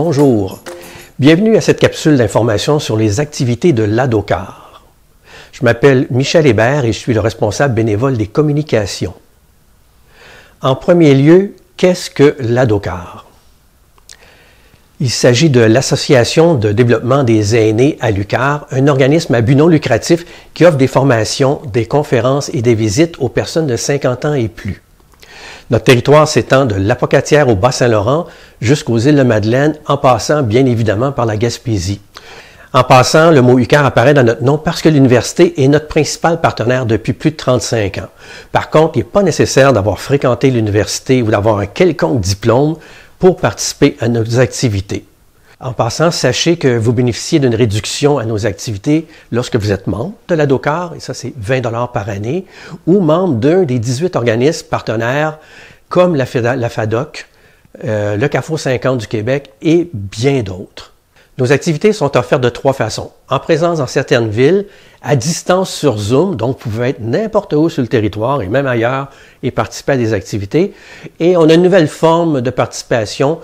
Bonjour, bienvenue à cette capsule d'information sur les activités de l'ADOCAR. Je m'appelle Michel Hébert et je suis le responsable bénévole des communications. En premier lieu, qu'est-ce que l'ADOCAR? Il s'agit de l'Association de développement des aînés à l'UQAR, un organisme à but non lucratif qui offre des formations, des conférences et des visites aux personnes de 50 ans et plus. Notre territoire s'étend de l'Apocatière au Bas-Saint-Laurent jusqu'aux îles de Madeleine, en passant bien évidemment par la Gaspésie. En passant, le mot UQAR apparaît dans notre nom parce que l'université est notre principal partenaire depuis plus de 35 ans. Par contre, il n'est pas nécessaire d'avoir fréquenté l'université ou d'avoir un quelconque diplôme pour participer à nos activités. En passant, sachez que vous bénéficiez d'une réduction à nos activités lorsque vous êtes membre de l'ADOCAR, et ça c'est 20 $ par année, ou membre d'un des 18 organismes partenaires comme la FADOC, le CAFO 50 du Québec et bien d'autres. Nos activités sont offertes de 3 façons. En présence dans certaines villes, à distance sur Zoom, donc vous pouvez être n'importe où sur le territoire et même ailleurs et participer à des activités. Et on a une nouvelle forme de participation.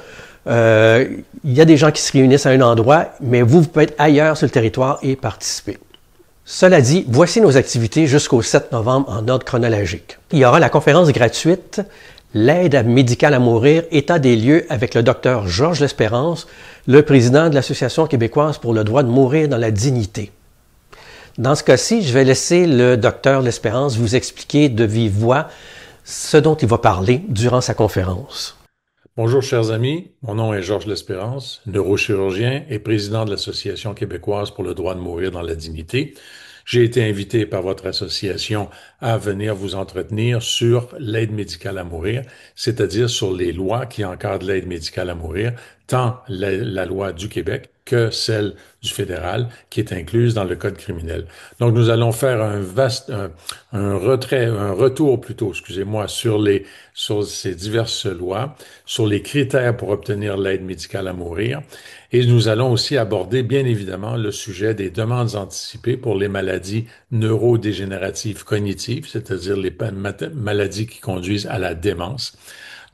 Il y a des gens qui se réunissent à un endroit, mais vous pouvez être ailleurs sur le territoire et participer. Cela dit, voici nos activités jusqu'au 7 novembre en ordre chronologique. Il y aura la conférence gratuite « L'aide médicale à mourir, état des lieux » avec le Dr Georges L'Espérance, le président de l'Association québécoise pour le droit de mourir dans la dignité. Dans ce cas-ci, je vais laisser le Dr L'Espérance vous expliquer de vive voix ce dont il va parler durant sa conférence. Bonjour chers amis, mon nom est Georges L'Espérance, neurochirurgien et président de l'Association québécoise pour le droit de mourir dans la dignité. J'ai été invité par votre association à venir vous entretenir sur l'aide médicale à mourir, c'est-à-dire sur les lois qui encadrent l'aide médicale à mourir, tant la loi du Québec que celle du fédéral qui est incluse dans le code criminel. Donc nous allons faire un retour plutôt, excusez-moi, sur ces diverses lois, sur les critères pour obtenir l'aide médicale à mourir. Et nous allons aussi aborder, bien évidemment, le sujet des demandes anticipées pour les maladies neurodégénératives cognitives, c'est-à-dire les maladies qui conduisent à la démence.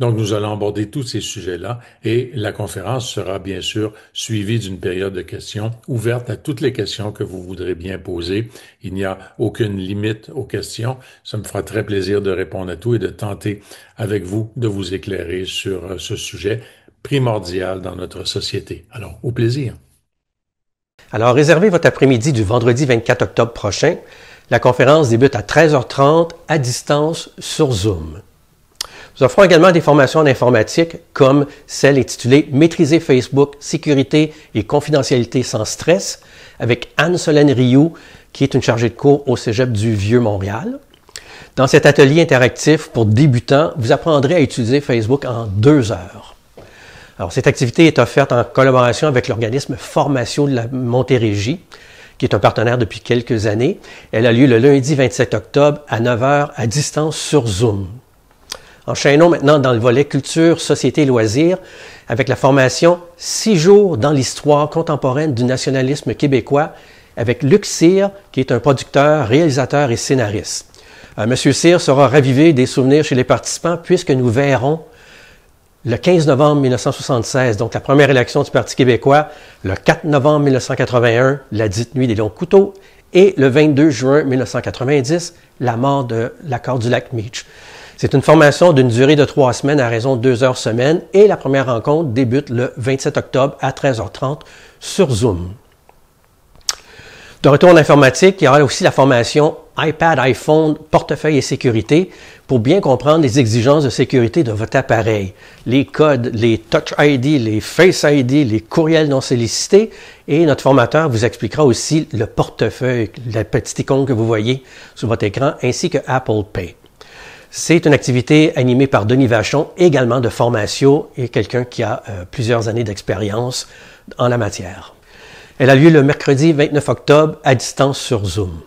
Donc, nous allons aborder tous ces sujets-là et la conférence sera bien sûr suivie d'une période de questions ouverte à toutes les questions que vous voudrez bien poser. Il n'y a aucune limite aux questions. Ça me fera très plaisir de répondre à tout et de tenter avec vous de vous éclairer sur ce sujet primordial dans notre société. Alors, au plaisir. Alors, réservez votre après-midi du vendredi 24 octobre prochain. La conférence débute à 13h30 à distance sur Zoom. Nous offrons également des formations en informatique comme celle intitulée « Maîtriser Facebook, sécurité et confidentialité sans stress » avec Anne-Solène Rioux, qui est une chargée de cours au Cégep du Vieux-Montréal. Dans cet atelier interactif pour débutants, vous apprendrez à utiliser Facebook en 2 heures. Alors, cette activité est offerte en collaboration avec l'organisme Formatio de la Montérégie, qui est un partenaire depuis quelques années. Elle a lieu le lundi 27 octobre à 9h à distance sur Zoom. Enchaînons maintenant dans le volet culture, société et loisirs avec la formation 6 jours dans l'histoire contemporaine du nationalisme québécois avec Luc Cyr, qui est un producteur, réalisateur et scénariste. Monsieur Cyr saura raviver des souvenirs chez les participants puisque nous verrons le 15 novembre 1976, donc la première élection du Parti québécois, le 4 novembre 1981, la dite nuit des longs couteaux, et le 22 juin 1990, la mort de l'accord du lac Meech. C'est une formation d'une durée de 3 semaines à raison de 2 heures semaine et la première rencontre débute le 27 octobre à 13h30 sur Zoom. De retour en informatique, il y aura aussi la formation iPad, iPhone, portefeuille et sécurité pour bien comprendre les exigences de sécurité de votre appareil. Les codes, les Touch ID, les Face ID, les courriels non sollicités et notre formateur vous expliquera aussi le portefeuille, la petite icône que vous voyez sur votre écran ainsi que Apple Pay. C'est une activité animée par Denis Vachon, également de Formatio et quelqu'un qui a plusieurs années d'expérience en la matière. Elle a lieu le mercredi 29 octobre à distance sur Zoom.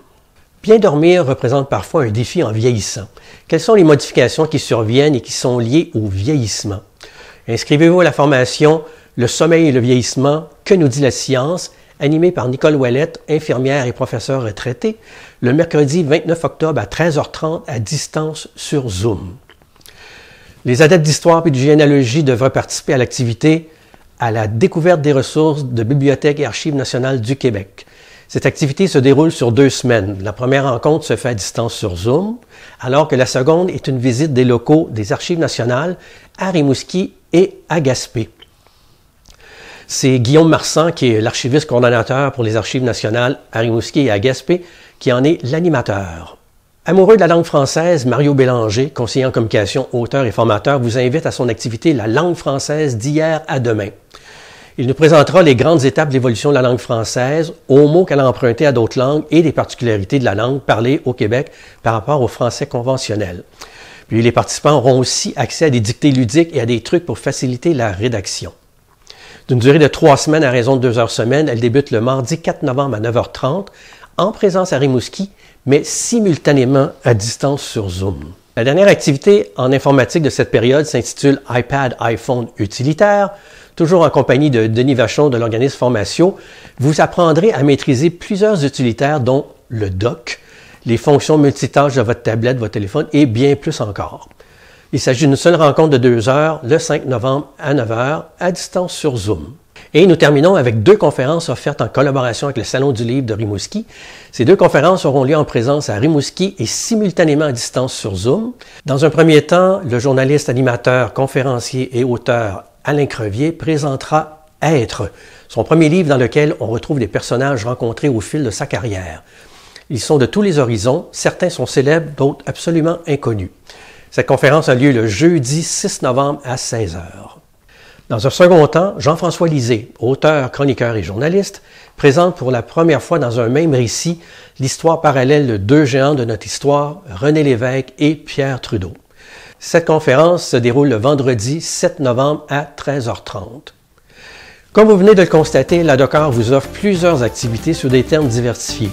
Bien dormir représente parfois un défi en vieillissant. Quelles sont les modifications qui surviennent et qui sont liées au vieillissement? Inscrivez-vous à la formation « Le sommeil et le vieillissement, que nous dit la science ?» animée par Nicole Ouellette, infirmière et professeure retraitée, le mercredi 29 octobre à 13h30 à distance sur Zoom. Les adeptes d'histoire et de généalogie devraient participer à l'activité à la découverte des ressources de Bibliothèque et Archives nationales du Québec. Cette activité se déroule sur 2 semaines. La première rencontre se fait à distance sur Zoom, alors que la seconde est une visite des locaux des Archives nationales à Rimouski et à Gaspé. C'est Guillaume Marsan, qui est l'archiviste coordonnateur pour les Archives nationales à Rimouski et à Gaspé, qui en est l'animateur. Amoureux de la langue française, Mario Bélanger, conseiller en communication, auteur et formateur, vous invite à son activité La langue française d'hier à demain. Il nous présentera les grandes étapes de l'évolution de la langue française, aux mots qu'elle a empruntés à d'autres langues et les particularités de la langue parlée au Québec par rapport au français conventionnel. Puis les participants auront aussi accès à des dictées ludiques et à des trucs pour faciliter la rédaction. D'une durée de 3 semaines à raison de 2 heures semaine, elle débute le mardi 4 novembre à 9h30, en présence à Rimouski, mais simultanément à distance sur Zoom. La dernière activité en informatique de cette période s'intitule iPad iPhone utilitaire. Toujours en compagnie de Denis Vachon de l'organisme Formatio, vous apprendrez à maîtriser plusieurs utilitaires dont le dock, les fonctions multitâches de votre tablette, votre téléphone et bien plus encore. Il s'agit d'une seule rencontre de 2 heures le 5 novembre à 9 h à distance sur Zoom. Et nous terminons avec 2 conférences offertes en collaboration avec le Salon du Livre de Rimouski. Ces 2 conférences auront lieu en présence à Rimouski et simultanément à distance sur Zoom. Dans un premier temps, le journaliste, animateur, conférencier et auteur Alain Crevier présentera Être, son premier livre dans lequel on retrouve des personnages rencontrés au fil de sa carrière. Ils sont de tous les horizons, certains sont célèbres, d'autres absolument inconnus. Cette conférence a lieu le jeudi 6 novembre à 16 h. Dans un second temps, Jean-François Lisée, auteur, chroniqueur et journaliste, présente pour la première fois dans un même récit l'histoire parallèle de 2 géants de notre histoire, René Lévesque et Pierre Trudeau. Cette conférence se déroule le vendredi 7 novembre à 13h30. Comme vous venez de le constater, la Doceur vous offre plusieurs activités sur des thèmes diversifiés.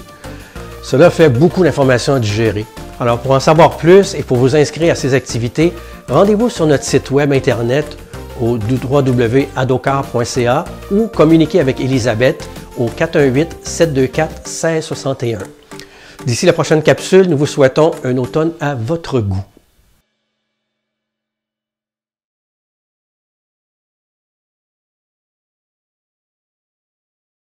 Cela fait beaucoup d'informations à digérer. Alors pour en savoir plus et pour vous inscrire à ces activités, rendez-vous sur notre site web internet au www.adocar.ca ou communiquez avec Elisabeth au 418-724-1661. D'ici la prochaine capsule, nous vous souhaitons un automne à votre goût.